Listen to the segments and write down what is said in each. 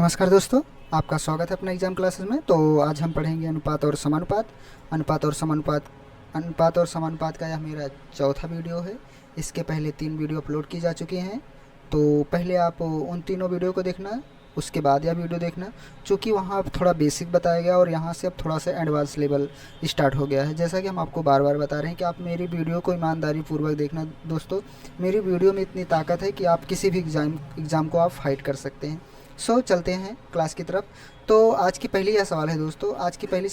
नमस्कार दोस्तों, आपका स्वागत है अपने एग्ज़ाम क्लासेस में। तो आज हम पढ़ेंगे अनुपात और समानुपात। अनुपात और समानुपात का यह मेरा चौथा वीडियो है। इसके पहले 3 वीडियो अपलोड की जा चुकी हैं। तो पहले आप उन तीनों वीडियो को देखना, उसके बाद यह वीडियो देखना, चूँकि वहाँ अब थोड़ा बेसिक बताया गया और यहाँ से अब थोड़ा सा एडवांस लेवल स्टार्ट हो गया है। जैसा कि हम आपको बार बार बता रहे हैं कि आप मेरी वीडियो को ईमानदारी पूर्वक देखना दोस्तों। मेरी वीडियो में इतनी ताकत है कि आप किसी भी एग्ज़ाम को आप फाइट कर सकते हैं। चलते हैं क्लास की तरफ। तो आज की पहली यह सवाल है दोस्तों, आज की पहली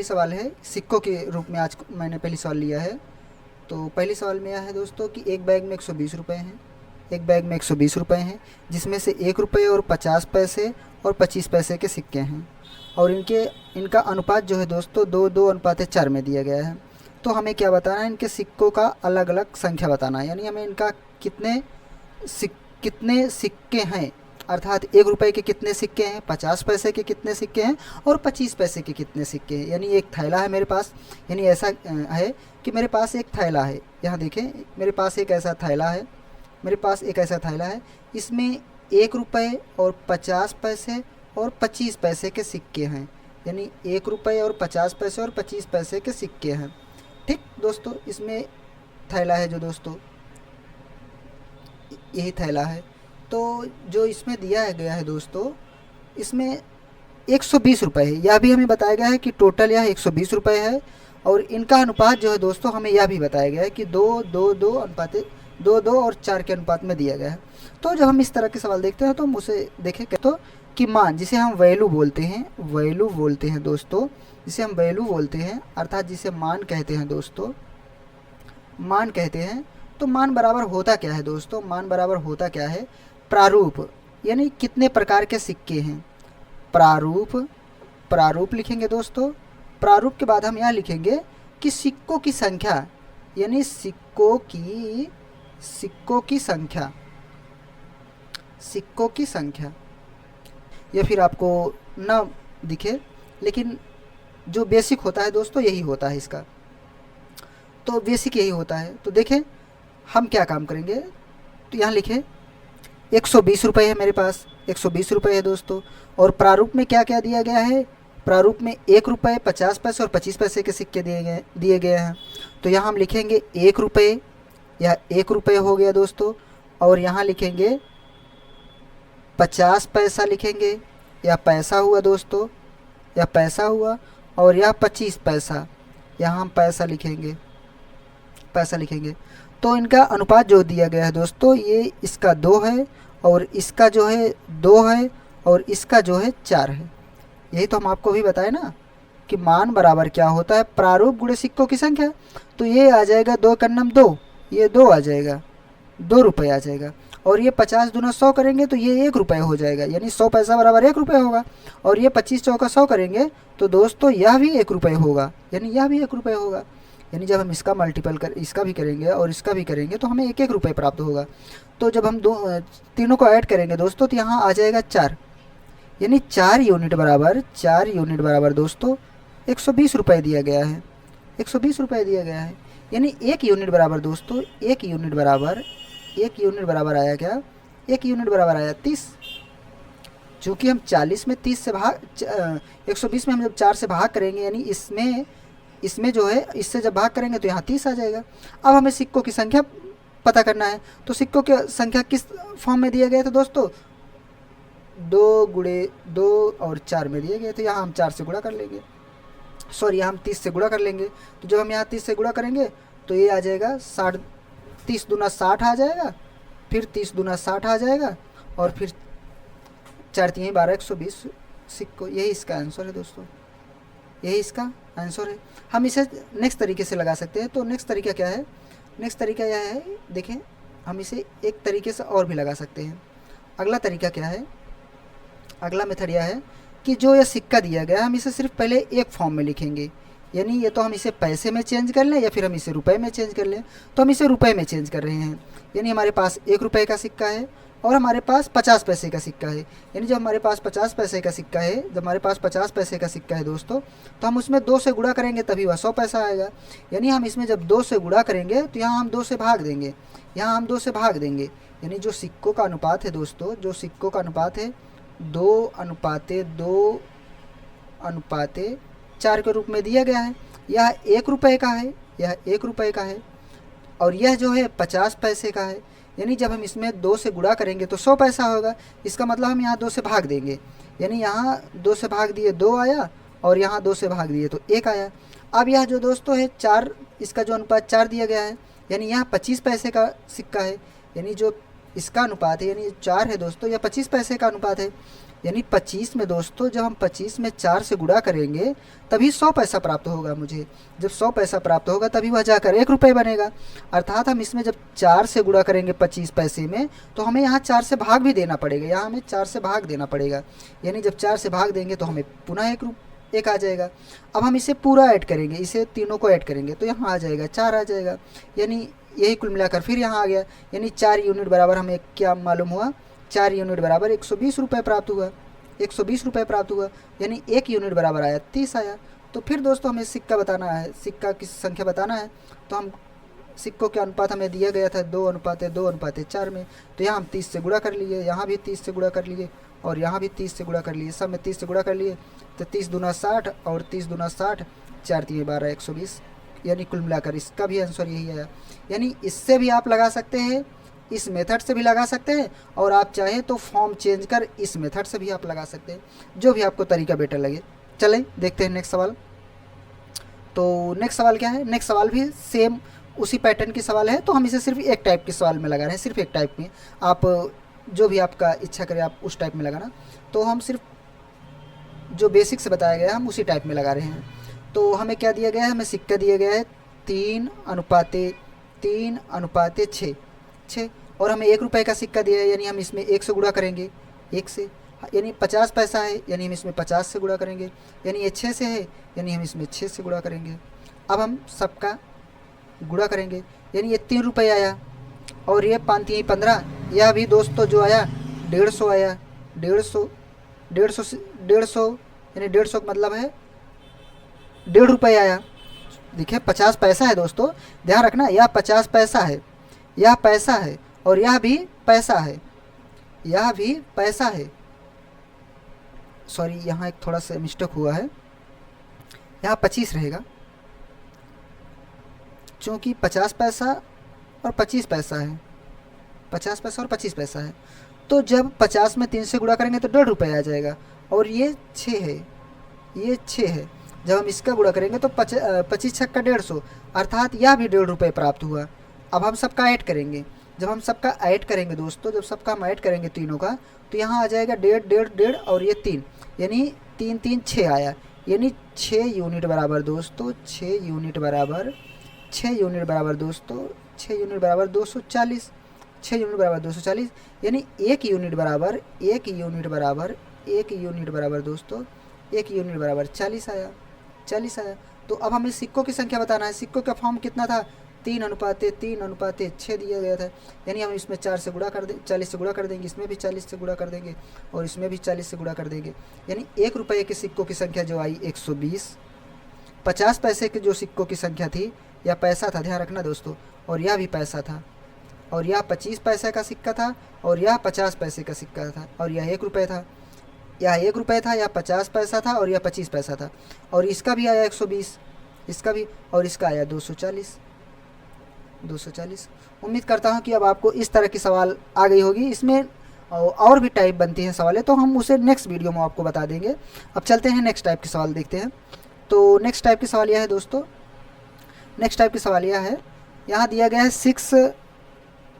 सवाल है सिक्कों के रूप में। आज मैंने पहली सवाल लिया है। तो पहली सवाल में यह है दोस्तों कि एक बैग में 120 रुपये हैं। एक बैग में 120 रुपये हैं, जिसमें से 1 रुपये और 50 पैसे और 25 पैसे के सिक्के हैं, और इनका अनुपात जो है दोस्तों 2:4 में दिया गया है। तो हमें क्या बताना है, इनके सिक्कों का अलग अलग संख्या बताना है। यानी हमें इनका कितने सिक्के हैं, अर्थात 1 रुपये के कितने सिक्के हैं, 50 पैसे के कितने सिक्के हैं और 25 पैसे के कितने सिक्के हैं। यानी एक थैला है मेरे पास। यानी ऐसा है कि मेरे पास एक थैला है। यहाँ देखें, मेरे पास एक ऐसा थैला है। इसमें 1 रुपये और 50 पैसे और 25 पैसे के सिक्के हैं। यानी 1 रुपये और 50 पैसे और 25 पैसे के सिक्के हैं। ठीक दोस्तों, इसमें थैला है जो दोस्तों, यही थैला है। तो जो इसमें दिया गया है दोस्तों, इसमें 120 रुपये है। यह भी हमें बताया गया है कि टोटल यह 120 रुपये है, और इनका अनुपात जो है दोस्तों हमें यह भी बताया गया है कि 2 और 4 के अनुपात में दिया गया है। तो जब हम इस तरह के सवाल देखते हैं तो हम उसे देखें तो कि मान, जिसे हम वैल्यू बोलते हैं दोस्तों, जिसे हम वैल्यू बोलते हैं, अर्थात जिसे मान कहते हैं दोस्तों, मान कहते हैं। तो मान बराबर होता क्या है दोस्तों, मान बराबर होता क्या है, प्रारूप। यानी कितने प्रकार के सिक्के हैं, प्रारूप लिखेंगे दोस्तों। प्रारूप के बाद हम यहाँ लिखेंगे कि सिक्कों की संख्या, यानी सिक्कों की संख्या। या फिर आपको ना दिखे, लेकिन जो बेसिक होता है दोस्तों यही होता है इसका। तो बेसिक यही होता है। तो देखें हम क्या काम करेंगे। तो यहाँ लिखे 120 रुपये है मेरे पास, 120 रुपये है दोस्तों। और प्रारूप में क्या क्या दिया गया है, प्रारूप में 1 रुपये, 50 पैसे और 25 पैसे के सिक्के दिए गए हैं। तो यहाँ हम लिखेंगे 1 रुपये, यह 1 रुपये हो गया दोस्तों। और यहाँ लिखेंगे 50 पैसा लिखेंगे, यह पैसा हुआ दोस्तों, यह पैसा हुआ। और यह 25 पैसा, यहाँ हम पैसा लिखेंगे। तो इनका अनुपात जो दिया गया है दोस्तों, ये इसका 2 है, और इसका जो है 2 है, और इसका जो है 4 है। यही तो हम आपको भी बताए ना कि मान बराबर क्या होता है, प्रारूप गुणे सिक्कों की संख्या। तो ये आ जाएगा 2 का नम 2, ये 2 आ जाएगा, 2 रुपये आ जाएगा। और ये 50 दूना 100 करेंगे तो ये 1 रुपये हो जाएगा, यानी 100 पैसा बराबर 1 रुपये होगा। और ये 25 चौका 100 करेंगे तो दोस्तों यह भी 1 रुपये होगा, यानी यह भी 1 रुपये होगा। यानी जब हम इसका मल्टीपल इसका भी करेंगे और इसका भी करेंगे तो हमें 1 रुपये प्राप्त होगा। तो जब हम तीनों को ऐड करेंगे दोस्तों तो यहाँ आ जाएगा 4, यानी 4 यूनिट बराबर दोस्तों 120 रुपये दिया गया है, 120 रुपये दिया गया है। यानी 1 यूनिट बराबर दोस्तों, 1 यूनिट बराबर आया क्या, 1 यूनिट बराबर आया 30। चूँकि हम 40 में 30 से 120 में हम जब 4 से भाग करेंगे, यानी इसमें जो है इससे जब भाग करेंगे तो यहाँ 30 आ जाएगा। अब हमें सिक्कों की संख्या पता करना है। तो सिक्कों की संख्या किस फॉर्म में दिया गया था दोस्तों, 2 गुणे 2 और 4 में दिए गए थे। यहाँ हम 4 से गुणा कर लेंगे, सॉरी यहाँ हम 30 से गुणा कर लेंगे। तो जब हम यहाँ 30 से गुणा करेंगे तो ये आ जाएगा 60, 30 दूना 60 आ जाएगा, फिर 30 दूना 60 आ जाएगा, और फिर 4 3 12 120 सिक्कों। यही इसका आंसर है दोस्तों, यही इसका आंसर है। हम इसे नेक्स्ट तरीके से लगा सकते हैं। तो नेक्स्ट तरीका क्या है, नेक्स्ट तरीका यह है, देखें हम इसे एक तरीके से और भी लगा सकते हैं। अगला तरीका क्या है, अगला मेथड यह है कि जो यह सिक्का दिया गया है हम इसे सिर्फ पहले एक फॉर्म में लिखेंगे। यानी ये तो हम इसे पैसे में चेंज कर लें या फिर हम इसे रुपए में चेंज कर लें। तो हम इसे रुपए में चेंज कर रहे हैं। यानी हमारे पास 1 रुपये का सिक्का है और हमारे पास 50 पैसे का सिक्का है। यानी जब हमारे पास 50 पैसे का सिक्का है, दोस्तों, तो हम उसमें 2 से गुणा करेंगे तभी वह 100 पैसा आएगा। यानी हम इसमें जब 2 से गुणा करेंगे तो यहाँ हम 2 से भाग देंगे, यानी जो सिक्कों का अनुपात है दोस्तों, जो सिक्कों का अनुपात है 2:2:4 के रूप में दिया गया है। यह 1 रुपये का है, यह 1 रुपये का है, और यह जो है 50 पैसे का है। यानी जब हम इसमें 2 से गुणा करेंगे तो 100 पैसा होगा। इसका मतलब हम यहाँ 2 से भाग देंगे, यानी यहाँ 2 से भाग दिए 2 आया, और यहाँ 2 से भाग दिए तो 1 आया। अब यह जो दोस्तों है 4, इसका जो अनुपात 4 दिया गया है, यानी यहाँ 25 पैसे का सिक्का है। यानी जो इसका अनुपात है, यानी 4 है दोस्तों, यह 25 पैसे का अनुपात है। यानी 25 में दोस्तों, जब हम 25 में 4 से गुणा करेंगे तभी 100 पैसा प्राप्त होगा मुझे। जब 100 पैसा प्राप्त होगा तभी वह जाकर 1 रुपये बनेगा। अर्थात हम इसमें जब 4 से गुणा करेंगे 25 पैसे में, तो हमें यहाँ 4 से भाग भी देना पड़ेगा, यहाँ हमें 4 से भाग देना पड़ेगा। यानी जब 4 से भाग देंगे तो हमें पुनः 1 आ जाएगा। अब हम इसे पूरा ऐड करेंगे, इसे तीनों को ऐड करेंगे तो यहाँ आ जाएगा 4 आ जाएगा। यानी यही कुल मिलाकर फिर यहाँ आ गया। यानी 4 यूनिट बराबर हमें क्या मालूम हुआ, 4 यूनिट बराबर 120 रुपये प्राप्त हुआ, 120 रुपये प्राप्त हुआ। यानी 1 यूनिट बराबर आया 30 आया। तो फिर दोस्तों हमें सिक्का बताना है, सिक्का की संख्या बताना है। तो हम सिक्कों के अनुपात हमें दिया गया था 2:2:4 में, तो यहाँ हम 30 से गुणा कर लिए, यहाँ भी 30 से गुणा कर लिए, और यहाँ भी 30 से गुणा कर लिए, सब में 30 से गुणा कर लिए। तो 30 दूना 60 और 30 दूना 60, 4 3 12 120। यानी कुल मिलाकर इसका भी आंसर यही आया। यानी इससे भी आप लगा सकते हैं, इस मेथड से भी लगा सकते हैं, और आप चाहें तो फॉर्म चेंज कर इस मेथड से भी आप लगा सकते हैं, जो भी आपको तरीका बेटर लगे। चलें देखते हैं नेक्स्ट सवाल। तो नेक्स्ट सवाल क्या है, नेक्स्ट सवाल भी सेम उसी पैटर्न की सवाल है। तो हम इसे सिर्फ एक टाइप के सवाल में लगा रहे हैं, सिर्फ एक टाइप में। आप जो भी आपका इच्छा करे आप उस टाइप में लगाना। तो हम सिर्फ जो बेसिक से बताया गया है हम उसी टाइप में लगा रहे हैं। तो हमें क्या दिया गया है, हमें सिक्का दिया गया है 3:6, और हमें 1 रुपये का सिक्का दिया है। यानी हम इसमें 1 से गुणा करेंगे, 1 से, यानी 50 पैसा है, यानी हम इसमें 50 से गुणा करेंगे। यानी ये 6 से है, यानी हम इसमें 6 से गुणा करेंगे। अब हम सबका गुणा करेंगे, यानी ये 3 रुपये आया, और ये 5 3 15, यह भी दोस्तों जो आया 150 आया। 150 यानी 150 का मतलब है 1.5 रुपये आया। देखिए 50 पैसा है दोस्तों, ध्यान रखना, यह 50 पैसा है, यह पैसा है, और यह भी पैसा है, यह भी पैसा है। सॉरी, यहाँ एक थोड़ा सा मिस्टेक हुआ है, यहाँ 25 रहेगा, क्योंकि 50 पैसा और 25 पैसा है, 50 पैसा और 25 पैसा है। तो जब 50 में 3 से गुणा करेंगे तो 1.5 रुपये आ जाएगा, और ये 6 है, ये 6 है। जब हम इसका गुणा करेंगे तो 25 छक्का 150, अर्थात यह भी 1.5 रुपये प्राप्त हुआ। अब हम सबका ऐड करेंगे, जब हम सबका ऐड करेंगे दोस्तों, जब सबका हम ऐड करेंगे तीनों का, तो यहाँ आ जाएगा 1.5 और ये 3, यानी 3 3 6 आया। यानी 6 यूनिट बराबर दोस्तों, 6 यूनिट बराबर 6 यूनिट बराबर 240, 6 यूनिट बराबर 240। यानी 1 यूनिट बराबर दोस्तों 1 यूनिट बराबर 40 आया, 40 आया। तो अब हमें सिक्कों की संख्या बताना है। सिक्कों का फॉर्म कितना था, 3:3:6 दिया गया था। यानी हम इसमें 4 से गुणा कर दें, 40 से गुणा कर देंगे, इसमें भी 40 से गुणा कर देंगे, और इसमें भी 40 से गुणा कर देंगे। यानी 1 रुपये के सिक्कों की संख्या जो आई 120। 50 पैसे के जो सिक्कों की संख्या थी, यह पैसा था, ध्यान रखना दोस्तों, और यह भी पैसा था, और यह 25 पैसे का सिक्का था, और यह 50 पैसे का सिक्का था, और यह 1 रुपये था। यह 1 रुपये था, यह 50 पैसा था, और यह 25 पैसा था, और इसका भी आया 120, इसका भी, और इसका आया 240। उम्मीद करता हूँ कि अब आपको इस तरह की सवाल आ गई होगी। इसमें और भी टाइप बनती हैं सवालें, तो हम उसे नेक्स्ट वीडियो में आपको बता देंगे। अब चलते हैं नेक्स्ट टाइप के सवाल देखते हैं। तो नेक्स्ट टाइप की सवाल यह है दोस्तों, नेक्स्ट टाइप की सवाल यह है, यहाँ दिया गया है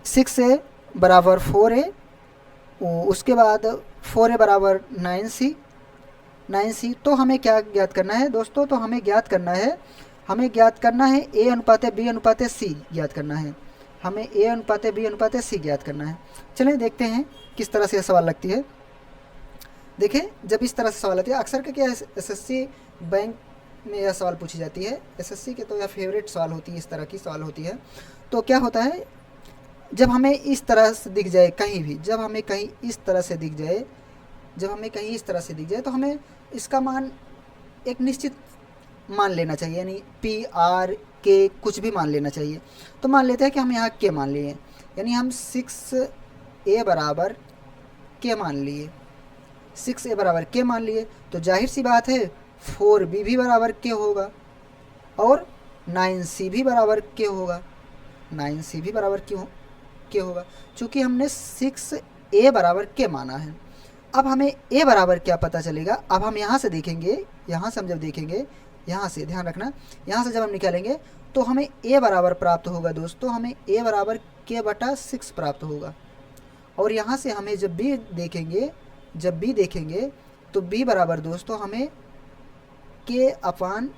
6A बराबर 4A, उसके बाद 4A बराबर 9C। तो हमें क्या ज्ञात करना है दोस्तों, तो हमें ज्ञात करना है A अनुपात B अनुपात C ज्ञात करना है, हमें A अनुपात B अनुपात C ज्ञात करना है। चलिए देखते हैं किस तरह से यह सवाल लगती है। देखिए जब इस तरह से सवाल आती है, अक्सर करके SSC बैंक में यह सवाल पूछी जाती है। SSC के तो यह फेवरेट सवाल होती है, इस तरह की सवाल होती है। तो क्या होता है, जब हमें इस तरह से दिख जाए कहीं भी, जब हमें कहीं इस तरह से दिख जाए, तो हमें इसका मान एक निश्चित मान लेना चाहिए, यानी PR K कुछ भी मान लेना चाहिए। तो मान लेते हैं कि हम यहाँ K मान लिए, यानी हम 6 ए बराबर के मान लिए, 6a बराबर के मान लिए, तो जाहिर सी बात है 4b भी बराबर के होगा और 9c भी बराबर के होगा, 9c भी बराबर के होगा, चूँकि हमने 6a बराबर के माना है। अब हमें a बराबर क्या पता चलेगा, अब हम यहाँ से देखेंगे, यहाँ से हम जब देखेंगे, यहाँ से ध्यान रखना, यहाँ से जब हम निकालेंगे तो हमें a बराबर प्राप्त होगा दोस्तों, हमें a बराबर k बटा 6 प्राप्त होगा। और यहाँ से हमें जब b देखेंगे तो b बराबर दोस्तों हमें k अपान,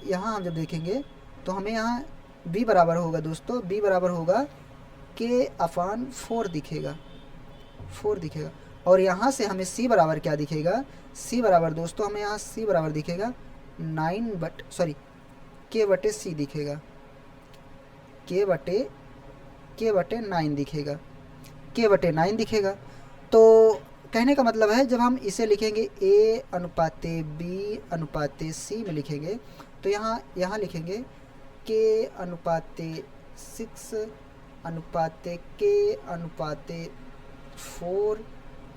यहाँ हम जब देखेंगे तो हमें यहाँ b बराबर होगा दोस्तों, b बराबर होगा k अपान 4 दिखेगा, 4 दिखेगा। और यहाँ से हमें c बराबर क्या दिखेगा, c बराबर दोस्तों हमें यहाँ c बराबर दिखेगा k बटे c दिखेगा, k बटे 9 दिखेगा, k बटे 9 दिखेगा। तो कहने का मतलब है जब हम इसे लिखेंगे a अनुपाते b अनुपाते c में लिखेंगे तो यहाँ लिखेंगे k अनुपाते 6 अनुपाते k अनुपाते 4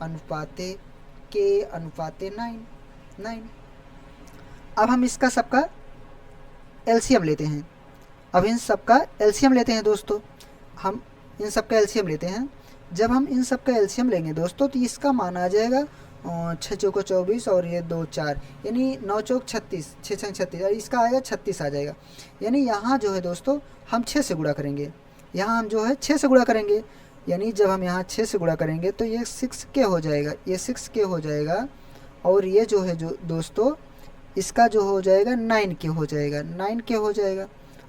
अनुपाते k अनुपाते 9। अब हम इसका सबका एलसीएम लेते हैं, अब इन सबका एलसीएम लेते हैं दोस्तों, हम इन सबका एलसीएम लेते हैं। जब हम इन सब का एलसीएम लेंगे दोस्तों तो इसका मान आ जाएगा 6 चौको 24 और ये 2 4, यानी 9 चौक 36, 6 छंग 36, और इसका आएगा 36 आ जाएगा। यानी यहाँ जो है दोस्तों हम 6 से गुणा करेंगे, यहाँ हम जो है 6 से गुणा करेंगे, यानी जब हम यहाँ 6 से गुणा करेंगे तो ये 6k हो जाएगा, ये 6k हो जाएगा, और ये जो है जो दोस्तों इसका जो हो जाएगा 9k हो जाएगा, 9k हो जाएगा,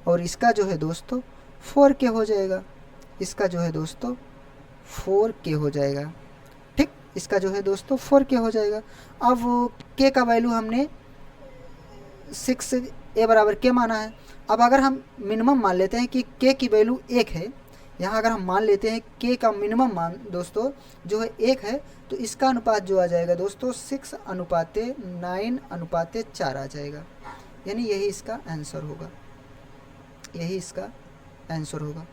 और इसका जो है दोस्तों 4k हो जाएगा, इसका जो है दोस्तों 4k हो जाएगा। ठीक, इसका जो है दोस्तों 4k हो जाएगा। अब k का वैल्यू हमने 6a बराबर k माना है। अब अगर हम मिनिमम मान लेते हैं कि k की वैल्यू 1 है, यहाँ अगर हम मान लेते हैं k का मिनिमम मान दोस्तों जो है 1 है, तो इसका अनुपात जो आ जाएगा दोस्तों 6 अनुपाते 9 अनुपाते 4 आ जाएगा, यानी यही इसका आंसर होगा, यही इसका आंसर होगा।